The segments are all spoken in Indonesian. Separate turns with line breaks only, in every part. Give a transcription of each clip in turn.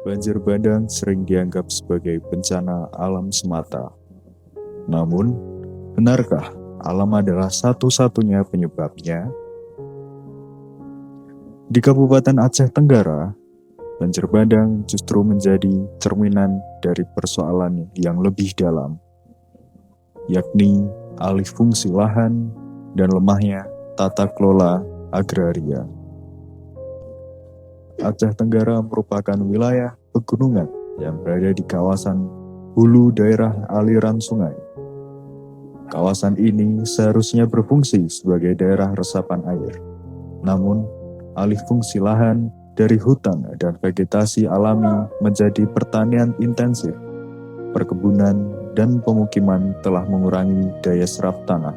Banjir bandang sering dianggap sebagai bencana alam semata. Namun, benarkah alam adalah satu-satunya penyebabnya? Di Kabupaten Aceh Tenggara, banjir bandang justru menjadi cerminan dari persoalan yang lebih dalam, yakni alih fungsi lahan dan lemahnya tata kelola agraria. Aceh Tenggara merupakan wilayah pegunungan yang berada di kawasan hulu daerah aliran sungai. Kawasan ini seharusnya berfungsi sebagai daerah resapan air. Namun, alih fungsi lahan dari hutan dan vegetasi alami menjadi pertanian intensif, perkebunan dan pemukiman telah mengurangi daya serap tanah,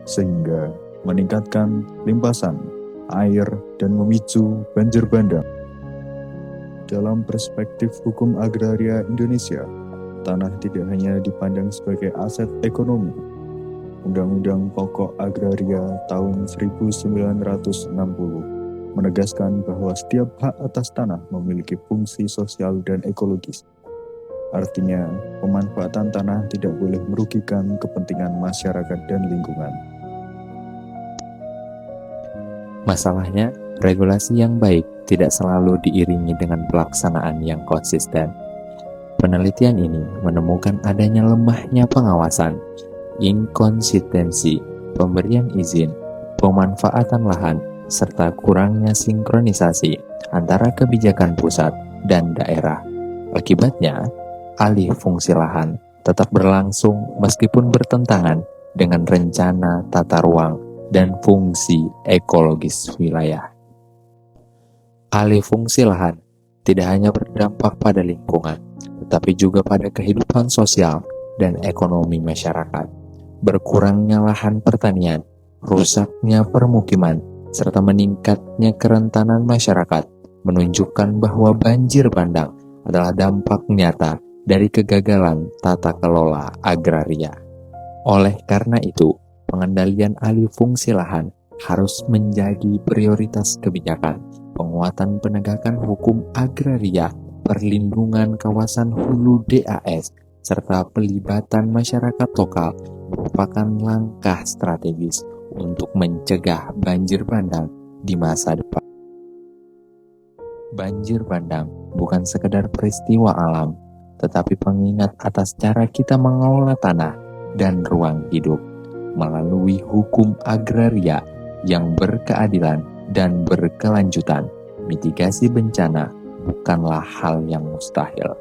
sehingga meningkatkan limpasan air dan memicu banjir bandang. Dalam perspektif hukum agraria Indonesia, tanah tidak hanya dipandang sebagai aset ekonomi. Undang-Undang Pokok Agraria tahun 1960 menegaskan bahwa setiap hak atas tanah memiliki fungsi sosial dan ekologis. Artinya, pemanfaatan tanah tidak boleh merugikan kepentingan masyarakat dan lingkungan.
Masalahnya, regulasi yang baik tidak selalu diiringi dengan pelaksanaan yang konsisten. Penelitian ini menemukan adanya lemahnya pengawasan, inkonsistensi pemberian izin, pemanfaatan lahan, serta kurangnya sinkronisasi antara kebijakan pusat dan daerah. Akibatnya, alih fungsi lahan tetap berlangsung meskipun bertentangan dengan rencana tata ruang dan fungsi ekologis wilayah. Alih fungsi lahan tidak hanya berdampak pada lingkungan, tetapi juga pada kehidupan sosial dan ekonomi masyarakat. Berkurangnya lahan pertanian, rusaknya permukiman, serta meningkatnya kerentanan masyarakat menunjukkan bahwa banjir bandang adalah dampak nyata dari kegagalan tata kelola agraria. Oleh karena itu, pengendalian alih fungsi lahan harus menjadi prioritas kebijakan. Penguatan penegakan hukum agraria, perlindungan kawasan hulu DAS, serta pelibatan masyarakat lokal merupakan langkah strategis untuk mencegah banjir bandang di masa depan. Banjir bandang bukan sekedar peristiwa alam, tetapi pengingat atas cara kita mengelola tanah dan ruang hidup melalui hukum agraria yang berkeadilan dan berkelanjutan. Mitigasi bencana bukanlah hal yang mustahil.